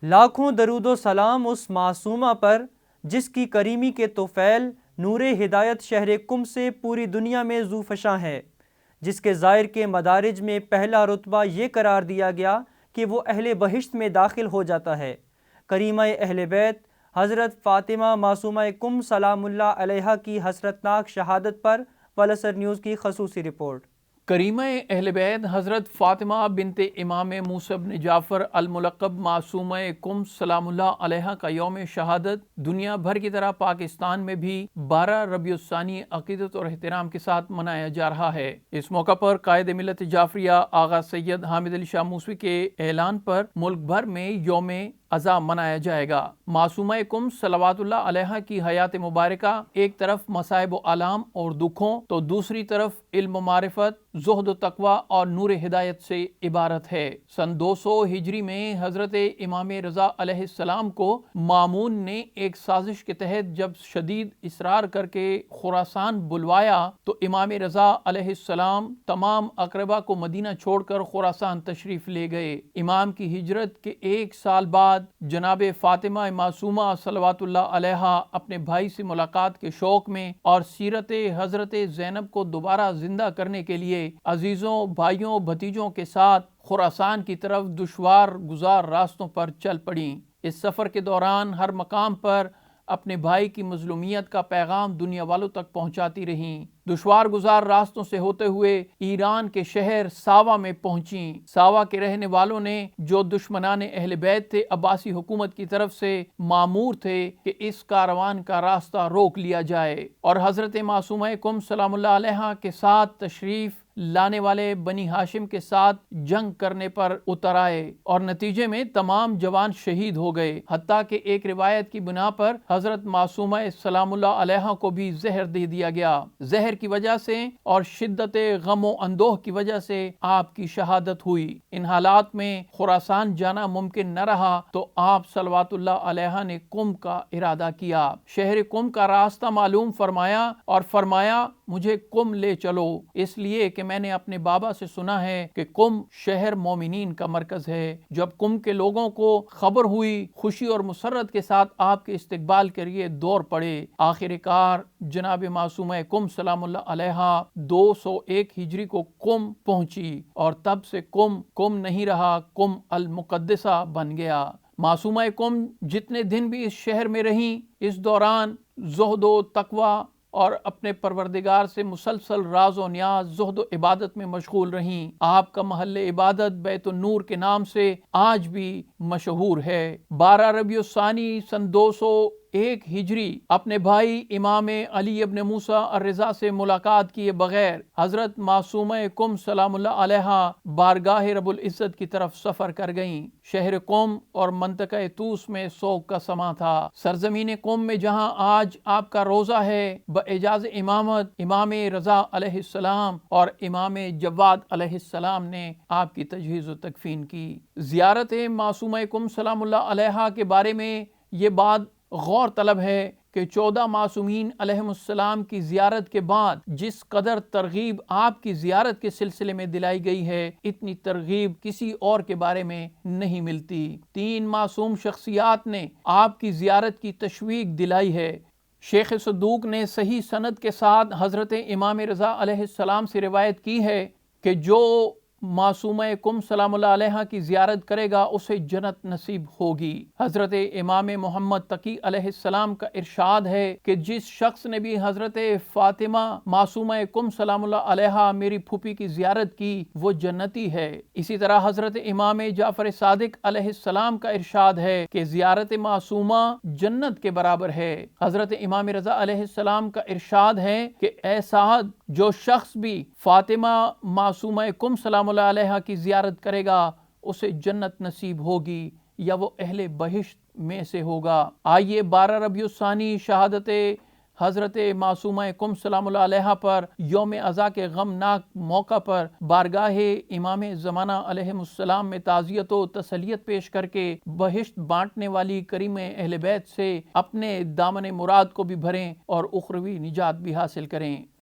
لاکھوں درود و سلام اس معصومہ پر جس کی کریمی کے طفیل نور ہدایت شہر کم سے پوری دنیا میں ذو فشاں ہے، جس کے زائر کے مدارج میں پہلا رتبہ یہ قرار دیا گیا کہ وہ اہل بہشت میں داخل ہو جاتا ہے۔ کریمہ اہل بیت حضرت فاطمہ معصومہ کم سلام اللہ علیہا کی حسرتناک شہادت پر پلسر نیوز کی خصوصی رپورٹ۔ کریمہ اہل بیت حضرت فاطمہ بنت امام موسیٰ بن جعفر الملقب معصومہ کم سلام اللہ علیہا کا یوم شہادت دنیا بھر کی طرح پاکستان میں بھی 12 ربیع الثانی عقیدت اور احترام کے ساتھ منایا جا رہا ہے۔ اس موقع پر قائد ملت جعفریہ آغا سید حامد علی شاہ موسوی کے اعلان پر ملک بھر میں یوم عزا منایا جائے گا۔ معصومہ کم صلوات اللہ علیہا کی حیات مبارکہ ایک طرف مصائب و آلام اور دکھوں تو دوسری طرف علم و معرفت، زہد و تقوی اور نور ہدایت سے عبارت ہے۔ سن 200 ہجری میں حضرت امام رضا علیہ السلام کو مامون نے ایک سازش کے تحت جب شدید اصرار کر کے خراسان بلوایا تو امام رضا علیہ السلام تمام اقربا کو مدینہ چھوڑ کر خراسان تشریف لے گئے۔ امام کی ہجرت کے 1 سال بعد جناب فاطمہ معصومہ صلوات اللہ علیہا اپنے بھائی سے ملاقات کے شوق میں اور سیرت حضرت زینب کو دوبارہ زندہ کرنے کے لیے عزیزوں، بھائیوں، بھتیجوں کے ساتھ خراسان کی طرف دشوار گزار راستوں پر چل پڑیں۔ اس سفر کے دوران ہر مقام پر اپنے بھائی کی مظلومیت کا پیغام دنیا والوں تک پہنچاتی رہیں۔ دشوار گزار راستوں سے ہوتے ہوئے ایران کے شہر ساوا میں پہنچیں۔ ساوا کے رہنے والوں نے جو دشمنان اہل بیت تھے عباسی حکومت کی طرف سے مامور تھے کہ اس کاروان کا راستہ روک لیا جائے اور حضرت معصومہ کم سلام اللہ علیہا کے ساتھ تشریف لانے والے بنی ہاشم کے ساتھ جنگ کرنے پر اتر آئے اور نتیجے میں تمام جوان شہید ہو گئے، حتیٰ کہ ایک روایت کی بنا پر حضرت معصومہ سلام اللہ علیہا کو بھی زہر دے دیا گیا۔ زہر کی وجہ سے اور شدت غم و اندوہ کی وجہ سے آپ کی شہادت ہوئی۔ ان حالات میں خراسان جانا ممکن نہ رہا تو آپ صلوات اللہ علیہا نے قم کا ارادہ کیا، شہر قم کا راستہ معلوم فرمایا اور فرمایا مجھے قم لے چلو، اس لیے کہ میں نے اپنے بابا سے سنا ہے کہ قم شہر مومنین کا مرکز ہے۔ جب قم کے لوگوں کو خبر ہوئی، خوشی اور مسرت کے ساتھ آپ کے استقبال کے لیے دور پڑے۔ آخر کار جناب معصومہ قم سلام اللہ علیہا 201 ہجری کو قم پہنچی اور تب سے قم نہیں رہا، قم المقدسہ بن گیا۔ معصومہ قم جتنے دن بھی اس شہر میں رہیں، اس دوران زہد و تقوی اور اپنے پروردگار سے مسلسل راز و نیاز، زہد و عبادت میں مشغول رہیں۔ آپ کا محل عبادت بیت النور کے نام سے آج بھی مشہور ہے۔ 12 ربیع الثانی سن 201 ہجری اپنے بھائی امام علی ابن موسیٰ الرضا سے ملاقات کیے بغیر حضرت معصومہ قم سلام اللہ علیہا بارگاہ رب العزت کی طرف سفر کر گئیں۔ شہر قم اور منطقہ طوس میں سوگ کا سماں تھا۔ سرزمین قم میں جہاں آج آپ کا روضہ ہے، باعجاز امامت امام رضا علیہ السلام اور امام جواد علیہ السلام نے آپ کی تجہیز و تکفین کی۔ زیارت معصومہ قم سلام اللہ علیہا کے بارے میں یہ بات غور طلب ہے کہ 14 معصومین علیہم السلام کی زیارت کے بعد جس قدر ترغیب آپ کی زیارت کے سلسلے میں دلائی گئی ہے، اتنی ترغیب کسی اور کے بارے میں نہیں ملتی۔ 3 معصوم شخصیات نے آپ کی زیارت کی تشویق دلائی ہے۔ شیخ صدوق نے صحیح سند کے ساتھ حضرت امام رضا علیہ السلام سے روایت کی ہے کہ جو معصومہ قم سلام اللہ علیہا کی زیارت کرے گا اسے جنت نصیب ہوگی۔ حضرت امام محمد تقی علیہ السلام کا ارشاد ہے کہ جس شخص نے بھی حضرت فاطمہ معصومہ قم سلام اللہ علیہا میری پھوپھی کی زیارت کی وہ جنتی ہے۔ اسی طرح حضرت امام جعفر صادق علیہ السلام کا ارشاد ہے کہ زیارت معصومہ جنت کے برابر ہے۔ حضرت امام رضا علیہ السلام کا ارشاد ہے کہ اے سعد، جو شخص بھی فاطمہ معصومہ قم سلام اللہ علیہا کی زیارت کرے گا اسے جنت نصیب ہوگی یا وہ اہل بہشت میں سے ہوگا۔ آئیے 12 ربیع الثانی شہادت حضرت معصومہ قم سلام اللہ علیہا پر یوم عزا کے غمناک موقع پر بارگاہ امام زمانہ علیہ السلام میں تعزیت و تسلیت پیش کر کے بہشت بانٹنے والی کریم اہل بیت سے اپنے دامن مراد کو بھی بھریں اور اخروی نجات بھی حاصل کریں۔